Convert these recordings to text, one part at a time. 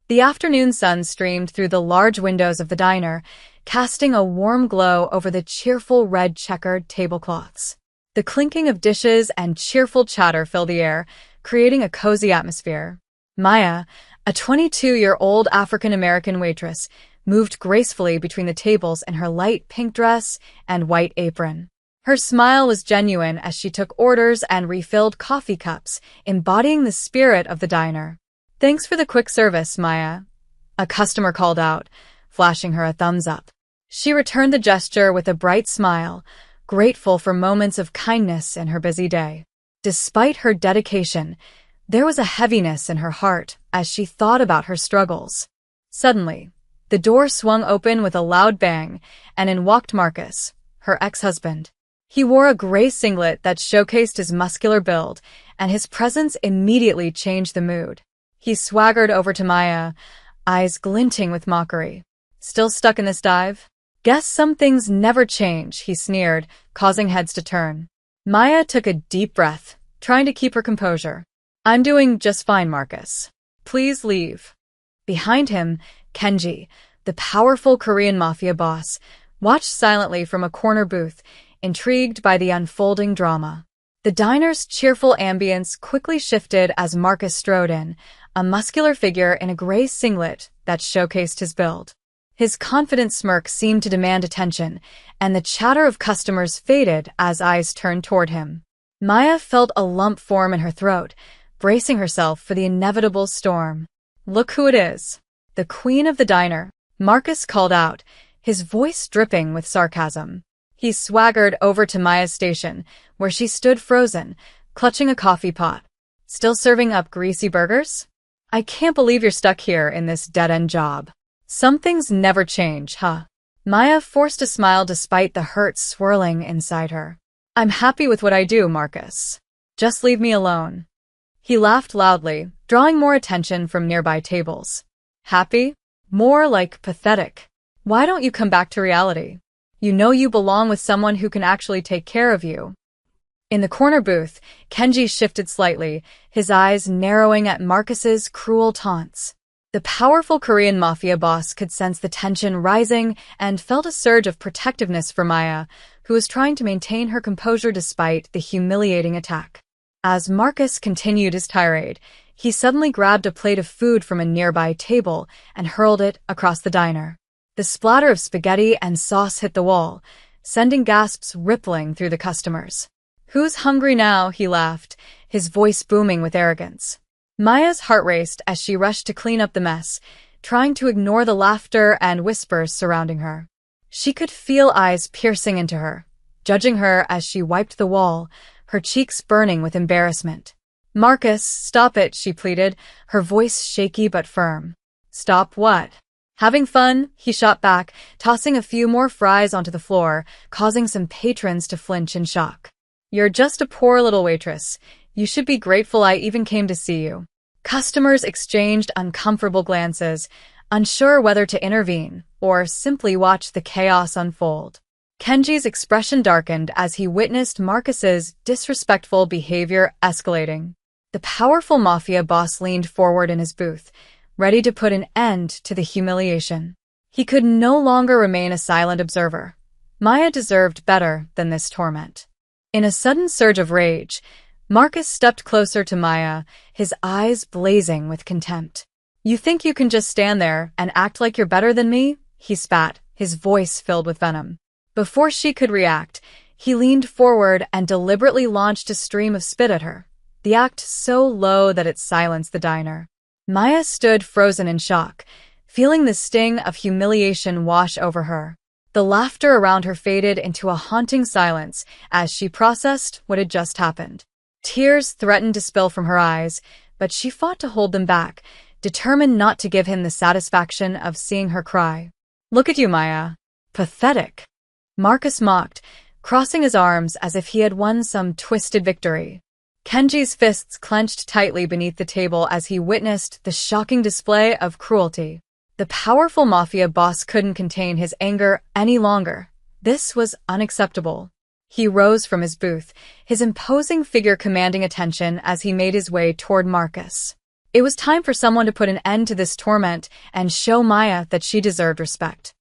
The afternoon sun streamed through the large windows of the diner, casting a warm glow over the cheerful red checkered tablecloths. The clinking of dishes and cheerful chatter filled the air, creating a cozy atmosphere. Maya, a 22-year-old African-American waitress, moved gracefully between the tables in her light pink dress and white apron. Her smile was genuine as she took orders and refilled coffee cups, embodying the spirit of the diner. "Thanks for the quick service, Maya," a customer called out, flashing her a thumbs up. She returned the gesture with a bright smile, grateful for moments of kindness in her busy day. Despite her dedication, there was a heaviness in her heart as she thought about her struggles. Suddenly, the door swung open with a loud bang, and in walked Marcus, her ex-husband. He wore a gray singlet that showcased his muscular build, and his presence immediately changed the mood. He swaggered over to Maya, eyes glinting with mockery. "Still stuck in this dive? Guess some things never change," he sneered, causing heads to turn. Maya took a deep breath, trying to keep her composure. "I'm doing just fine, Marcus. Please leave." Behind him, Kenji, the powerful Korean Mafia boss, watched silently from a corner booth, intrigued by the unfolding drama. The diner's cheerful ambience quickly shifted as Marcus strode in, a muscular figure in a gray singlet that showcased his build. His confident smirk seemed to demand attention, and the chatter of customers faded as eyes turned toward him. Maya felt a lump form in her throat, bracing herself for the inevitable storm. "Look who it is. The queen of the diner," Marcus called out, his voice dripping with sarcasm. He swaggered over to Maya's station, where she stood frozen, clutching a coffee pot. "Still serving up greasy burgers? I can't believe you're stuck here in this dead-end job. Some things never change, huh?" Maya forced a smile despite the hurt swirling inside her. "I'm happy with what I do, Marcus. Just leave me alone." He laughed loudly, drawing more attention from nearby tables. "Happy? More like pathetic. Why don't you come back to reality? You know you belong with someone who can actually take care of you." In the corner booth, Kenji shifted slightly, his eyes narrowing at Marcus's cruel taunts. The powerful Korean Mafia boss could sense the tension rising and felt a surge of protectiveness for Maya, who was trying to maintain her composure despite the humiliating attack. As Marcus continued his tirade, he suddenly grabbed a plate of food from a nearby table and hurled it across the diner. The splatter of spaghetti and sauce hit the wall, sending gasps rippling through the customers. "Who's hungry now?" he laughed, his voice booming with arrogance. Maya's heart raced as she rushed to clean up the mess, trying to ignore the laughter and whispers surrounding her. She could feel eyes piercing into her, judging her as she wiped the wall, her cheeks burning with embarrassment. "Marcus, stop it," she pleaded, her voice shaky but firm. "Stop what?" "Having fun?" he shot back, tossing a few more fries onto the floor, causing some patrons to flinch in shock. "You're just a poor little waitress. You should be grateful I even came to see you." Customers exchanged uncomfortable glances, unsure whether to intervene or simply watch the chaos unfold. Kenji's expression darkened as he witnessed Marcus's disrespectful behavior escalating. The powerful Mafia boss leaned forward in his booth, ready to put an end to the humiliation. He could no longer remain a silent observer. Maya deserved better than this torment. In a sudden surge of rage, Marcus stepped closer to Maya, his eyes blazing with contempt. "You think you can just stand there and act like you're better than me?" he spat, his voice filled with venom. Before she could react, he leaned forward and deliberately launched a stream of spit at her, the act so low that it silenced the diner. Maya stood frozen in shock, feeling the sting of humiliation wash over her. The laughter around her faded into a haunting silence as she processed what had just happened. Tears threatened to spill from her eyes, but she fought to hold them back, determined not to give him the satisfaction of seeing her cry. "Look at you, Maya. Pathetic." Marcus mocked, crossing his arms as if he had won some twisted victory. Kenji's fists clenched tightly beneath the table as he witnessed the shocking display of cruelty. The powerful Mafia boss couldn't contain his anger any longer. This was unacceptable. He rose from his booth, his imposing figure commanding attention as he made his way toward Marcus. It was time for someone to put an end to this torment and show Maya that she deserved respect.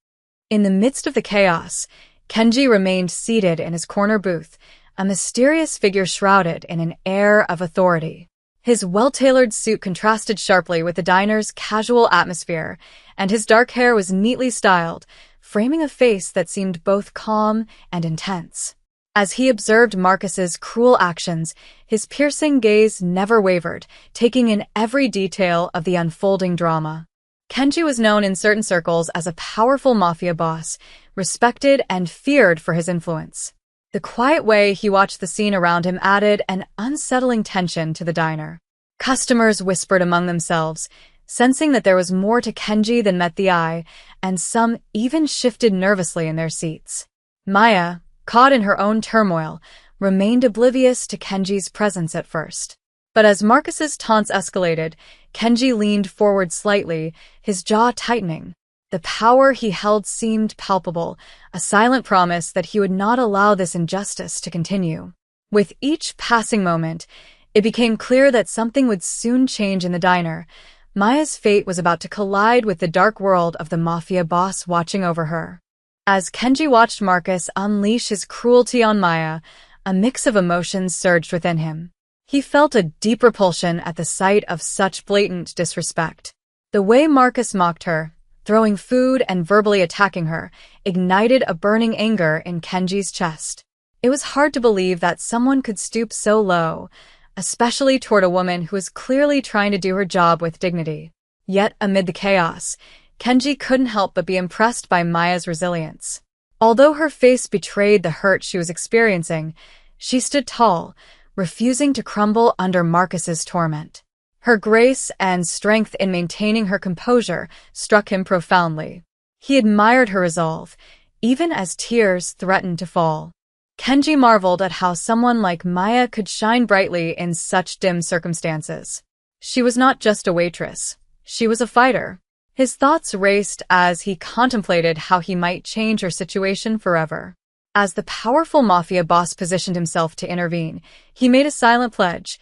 In the midst of the chaos, Kenji remained seated in his corner booth, a mysterious figure shrouded in an air of authority. His well-tailored suit contrasted sharply with the diner's casual atmosphere, and his dark hair was neatly styled, framing a face that seemed both calm and intense. As he observed Marcus's cruel actions, his piercing gaze never wavered, taking in every detail of the unfolding drama. Kenji was known in certain circles as a powerful mafia boss, respected and feared for his influence. The quiet way he watched the scene around him added an unsettling tension to the diner. Customers whispered among themselves, sensing that there was more to Kenji than met the eye, and some even shifted nervously in their seats. Maya, caught in her own turmoil, remained oblivious to Kenji's presence at first. But as Marcus's taunts escalated, Kenji leaned forward slightly, his jaw tightening. The power he held seemed palpable, a silent promise that he would not allow this injustice to continue. With each passing moment, it became clear that something would soon change in the diner. Maya's fate was about to collide with the dark world of the mafia boss watching over her. As Kenji watched Marcus unleash his cruelty on Maya, a mix of emotions surged within him. He felt a deep repulsion at the sight of such blatant disrespect. The way Marcus mocked her, throwing food and verbally attacking her, ignited a burning anger in Kenji's chest. It was hard to believe that someone could stoop so low, especially toward a woman who was clearly trying to do her job with dignity. Yet, amid the chaos, Kenji couldn't help but be impressed by Maya's resilience. Although her face betrayed the hurt she was experiencing, she stood tall, refusing to crumble under Marcus's torment. Her grace and strength in maintaining her composure struck him profoundly. He admired her resolve, even as tears threatened to fall. Kenji marveled at how someone like Maya could shine brightly in such dim circumstances. She was not just a waitress. She was a fighter. His thoughts raced as he contemplated how he might change her situation forever. As the powerful mafia boss positioned himself to intervene, he made a silent pledge.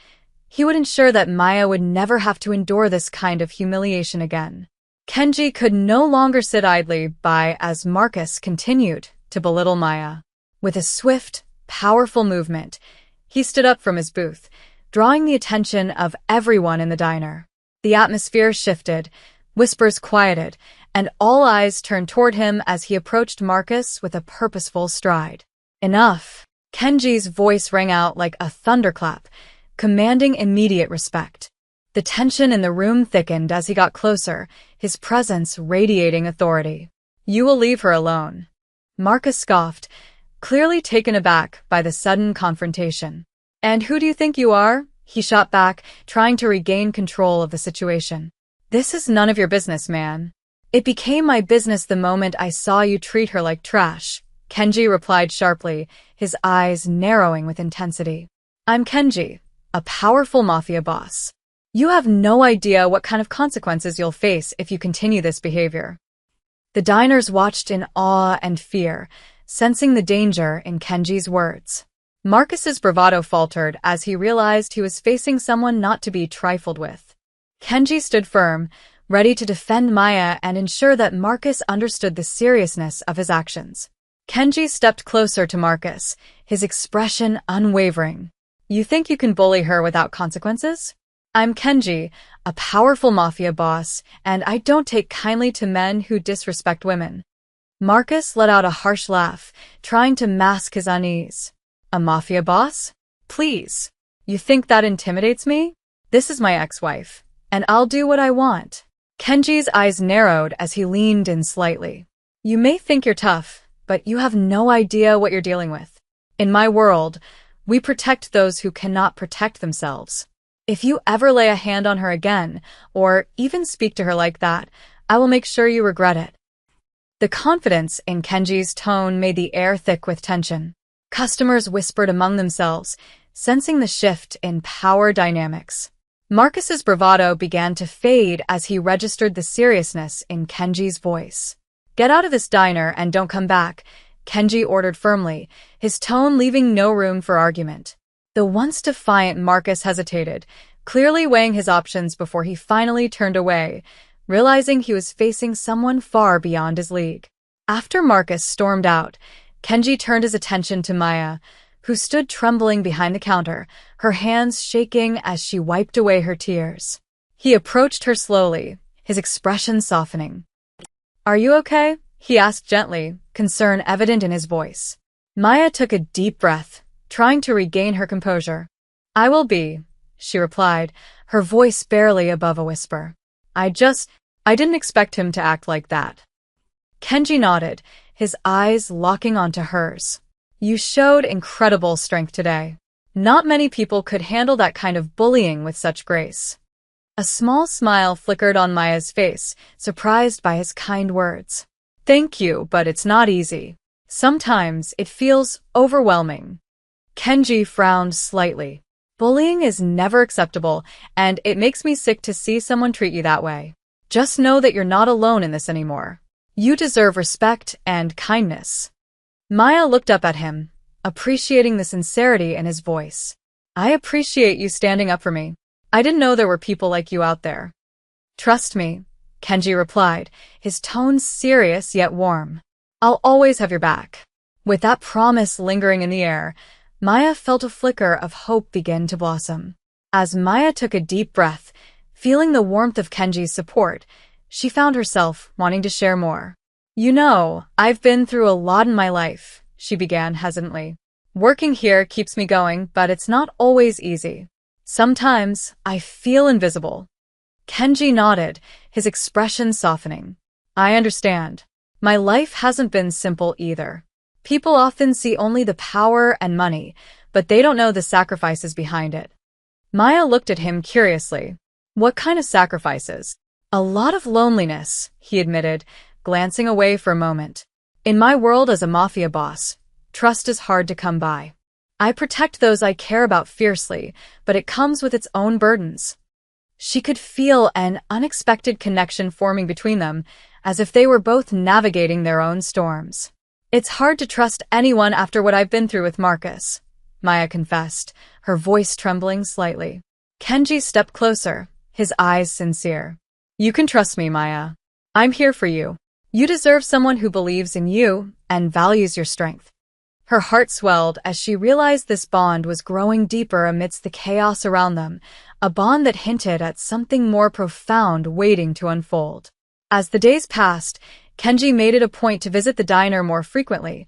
He would ensure that Maya would never have to endure this kind of humiliation again. Kenji could no longer sit idly by as Marcus continued to belittle Maya. With a swift, powerful movement, he stood up from his booth, drawing the attention of everyone in the diner. The atmosphere shifted, whispers quieted, and all eyes turned toward him as he approached Marcus with a purposeful stride. Enough! Kenji's voice rang out like a thunderclap, commanding immediate respect. The tension in the room thickened as he got closer, his presence radiating authority. "You will leave her alone." Marcus scoffed, clearly taken aback by the sudden confrontation. "And who do you think you are?" he shot back, trying to regain control of the situation. "This is none of your business, man." "It became my business the moment I saw you treat her like trash," Kenji replied sharply, his eyes narrowing with intensity. "I'm Kenji, a powerful mafia boss. You have no idea what kind of consequences you'll face if you continue this behavior." The diners watched in awe and fear, sensing the danger in Kenji's words. Marcus's bravado faltered as he realized he was facing someone not to be trifled with. Kenji stood firm, ready to defend Maya and ensure that Marcus understood the seriousness of his actions. Kenji stepped closer to Marcus, his expression unwavering. "You think you can bully her without consequences? I'm Kenji, a powerful mafia boss, and I don't take kindly to men who disrespect women." Marcus let out a harsh laugh, trying to mask his unease. "A mafia boss? Please. You think that intimidates me? This is my ex-wife, and I'll do what I want." Kenji's eyes narrowed as he leaned in slightly. "You may think you're tough, but you have no idea what you're dealing with. In my world, we protect those who cannot protect themselves. If you ever lay a hand on her again, or even speak to her like that, I will make sure you regret it." The confidence in Kenji's tone made the air thick with tension. Customers whispered among themselves, sensing the shift in power dynamics. Marcus's bravado began to fade as he registered the seriousness in Kenji's voice. "Get out of this diner and don't come back," Kenji ordered firmly, his tone leaving no room for argument. The once defiant Marcus hesitated, clearly weighing his options before he finally turned away, realizing he was facing someone far beyond his league. After Marcus stormed out, Kenji turned his attention to Maya, who stood trembling behind the counter, her hands shaking as she wiped away her tears. He approached her slowly, his expression softening. "Are you okay?" he asked gently, concern evident in his voice. Maya took a deep breath, trying to regain her composure. "I will be," she replied, her voice barely above a whisper. I didn't expect him to act like that." Kenji nodded, his eyes locking onto hers. "You showed incredible strength today. Not many people could handle that kind of bullying with such grace." A small smile flickered on Maya's face, surprised by his kind words. "Thank you, but it's not easy. Sometimes it feels overwhelming." Kenji frowned slightly. "Bullying is never acceptable, and it makes me sick to see someone treat you that way. Just know that you're not alone in this anymore. You deserve respect and kindness." Maya looked up at him, appreciating the sincerity in his voice. "I appreciate you standing up for me. I didn't know there were people like you out there." "Trust me," Kenji replied, his tone serious yet warm. "I'll always have your back." With that promise lingering in the air, Maya felt a flicker of hope begin to blossom. As Maya took a deep breath, feeling the warmth of Kenji's support, she found herself wanting to share more. "You know, I've been through a lot in my life," she began hesitantly. "Working here keeps me going, but it's not always easy. Sometimes I feel invisible." Kenji nodded, his expression softening. "I understand. My life hasn't been simple either. People often see only the power and money, but they don't know the sacrifices behind it." Maya looked at him curiously. "What kind of sacrifices?" "A lot of loneliness," he admitted, glancing away for a moment. "In my world as a mafia boss, trust is hard to come by. I protect those I care about fiercely, but it comes with its own burdens." She could feel an unexpected connection forming between them, as if they were both navigating their own storms. "It's hard to trust anyone after what I've been through with Marcus," Maya confessed, her voice trembling slightly. Kenji stepped closer, his eyes sincere. "You can trust me, Maya. I'm here for you. You deserve someone who believes in you and values your strength." Her heart swelled as she realized this bond was growing deeper amidst the chaos around them, a bond that hinted at something more profound waiting to unfold. As the days passed, Kenji made it a point to visit the diner more frequently,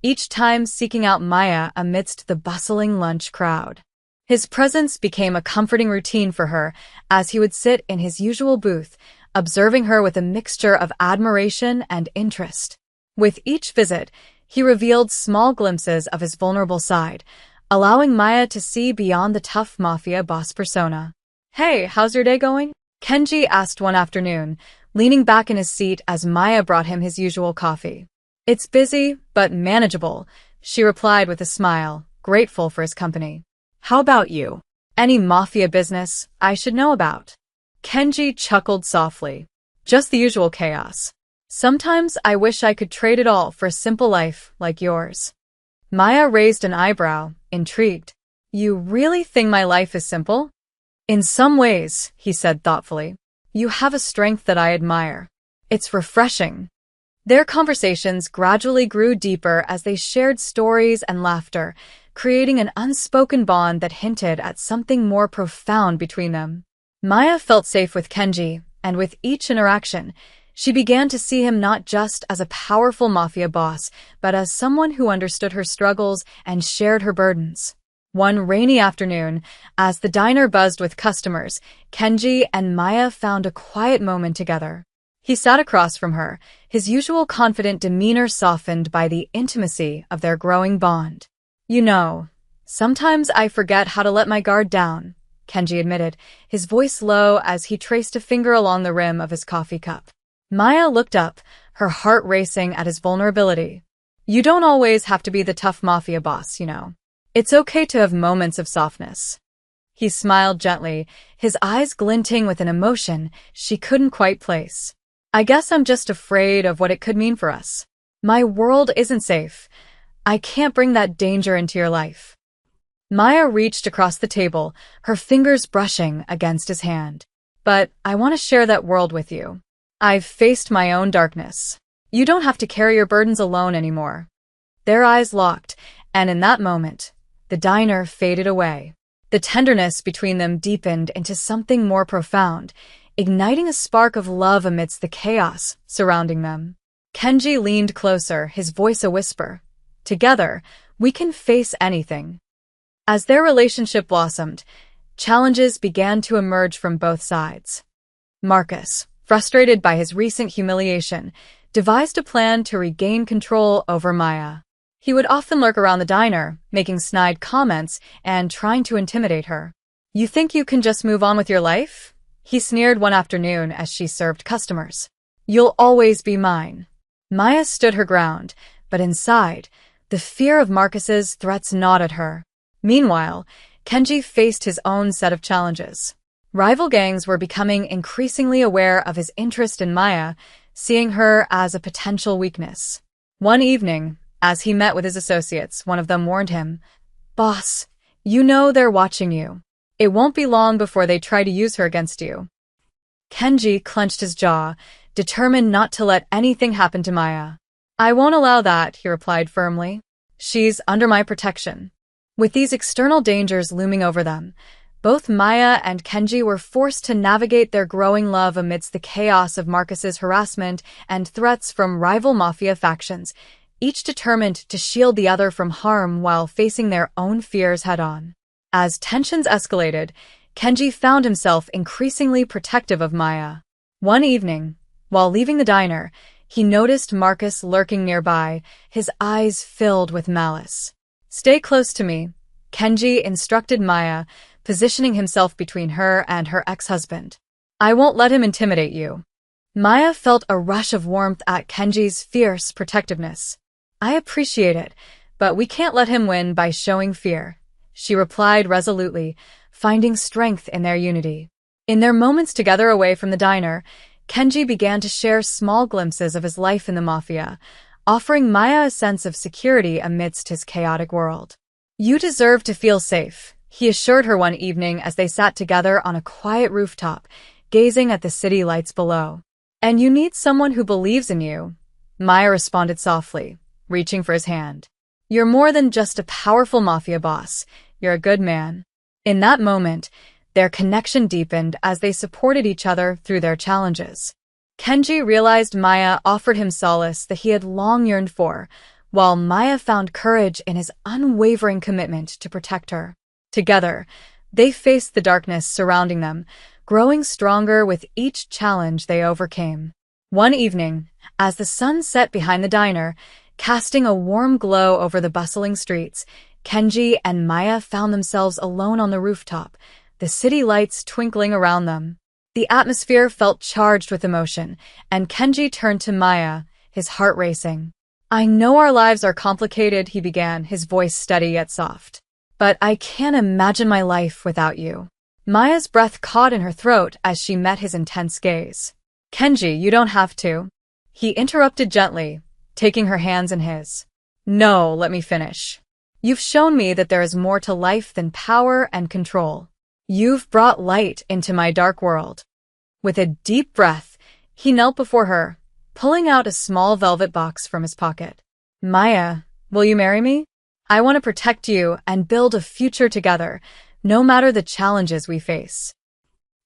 each time seeking out Maya amidst the bustling lunch crowd. His presence became a comforting routine for her as he would sit in his usual booth, observing her with a mixture of admiration and interest. With each visit, he revealed small glimpses of his vulnerable side, allowing Maya to see beyond the tough mafia boss persona. "Hey, how's your day going?" Kenji asked one afternoon, leaning back in his seat as Maya brought him his usual coffee. "It's busy, but manageable," she replied with a smile, grateful for his company. "How about you? Any mafia business I should know about?" Kenji chuckled softly. "Just the usual chaos. Sometimes I wish I could trade it all for a simple life like yours." Maya raised an eyebrow, intrigued. "You really think my life is simple?" "In some ways," he said thoughtfully. "You have a strength that I admire. It's refreshing." Their conversations gradually grew deeper as they shared stories and laughter, creating an unspoken bond that hinted at something more profound between them. Maya felt safe with Kenji, and with each interaction, she began to see him not just as a powerful mafia boss, but as someone who understood her struggles and shared her burdens. One rainy afternoon, as the diner buzzed with customers, Kenji and Maya found a quiet moment together. He sat across from her, his usual confident demeanor softened by the intimacy of their growing bond. "You know, sometimes I forget how to let my guard down," Kenji admitted, his voice low as he traced a finger along the rim of his coffee cup. Maya looked up, her heart racing at his vulnerability. "You don't always have to be the tough mafia boss, you know. It's okay to have moments of softness." He smiled gently, his eyes glinting with an emotion she couldn't quite place. "I guess I'm just afraid of what it could mean for us. My world isn't safe. I can't bring that danger into your life." Maya reached across the table, her fingers brushing against his hand. But I want to share that world with you. I've faced my own darkness. You don't have to carry your burdens alone anymore. Their eyes locked, and in that moment, the diner faded away. The tenderness between them deepened into something more profound, igniting a spark of love amidst the chaos surrounding them. Kenji leaned closer, his voice a whisper. Together, we can face anything. As their relationship blossomed, challenges began to emerge from both sides. Marcus, frustrated by his recent humiliation, devised a plan to regain control over Maya. He would often lurk around the diner, making snide comments and trying to intimidate her. "You think you can just move on with your life?" he sneered one afternoon as she served customers. "You'll always be mine." Maya stood her ground, but inside, the fear of Marcus's threats gnawed at her. Meanwhile, Kenji faced his own set of challenges. Rival gangs were becoming increasingly aware of his interest in Maya, seeing her as a potential weakness. One evening, as he met with his associates, one of them warned him, "Boss, you know they're watching you. It won't be long before they try to use her against you." Kenji clenched his jaw, determined not to let anything happen to Maya. "I won't allow that," he replied firmly. "She's under my protection." With these external dangers looming over them, both Maya and Kenji were forced to navigate their growing love amidst the chaos of Marcus's harassment and threats from rival Mafia factions, each determined to shield the other from harm while facing their own fears head-on. As tensions escalated, Kenji found himself increasingly protective of Maya. One evening, while leaving the diner, he noticed Marcus lurking nearby, his eyes filled with malice. "Stay close to me," Kenji instructed Maya, positioning himself between her and her ex-husband. "I won't let him intimidate you." Maya felt a rush of warmth at Kenji's fierce protectiveness. "I appreciate it, but we can't let him win by showing fear," she replied resolutely, finding strength in their unity. In their moments together away from the diner, Kenji began to share small glimpses of his life in the Mafia, offering Maya a sense of security amidst his chaotic world. "You deserve to feel safe," he assured her one evening as they sat together on a quiet rooftop, gazing at the city lights below. "And you need someone who believes in you," Maya responded softly, reaching for his hand. "You're more than just a powerful Mafia boss, you're a good man." In that moment, their connection deepened as they supported each other through their challenges. Kenji realized Maya offered him solace that he had long yearned for, while Maya found courage in his unwavering commitment to protect her. Together, they faced the darkness surrounding them, growing stronger with each challenge they overcame. One evening, as the sun set behind the diner, casting a warm glow over the bustling streets, Kenji and Maya found themselves alone on the rooftop, the city lights twinkling around them. The atmosphere felt charged with emotion, and Kenji turned to Maya, his heart racing. "I know our lives are complicated," he began, his voice steady yet soft. "But I can't imagine my life without you." Maya's breath caught in her throat as she met his intense gaze. "Kenji, you don't have to," he interrupted gently, taking her hands in his. "No, let me finish. You've shown me that there is more to life than power and control. You've brought light into my dark world." With a deep breath, he knelt before her, pulling out a small velvet box from his pocket. "Maya, will you marry me? I want to protect you and build a future together, no matter the challenges we face."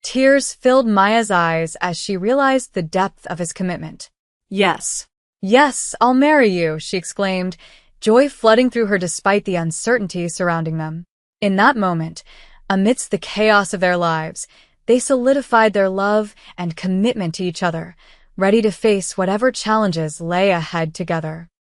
Tears filled Maya's eyes as she realized the depth of his commitment. "Yes. Yes, I'll marry you," she exclaimed, joy flooding through her despite the uncertainty surrounding them. In that moment, amidst the chaos of their lives, they solidified their love and commitment to each other, ready to face whatever challenges lay ahead together.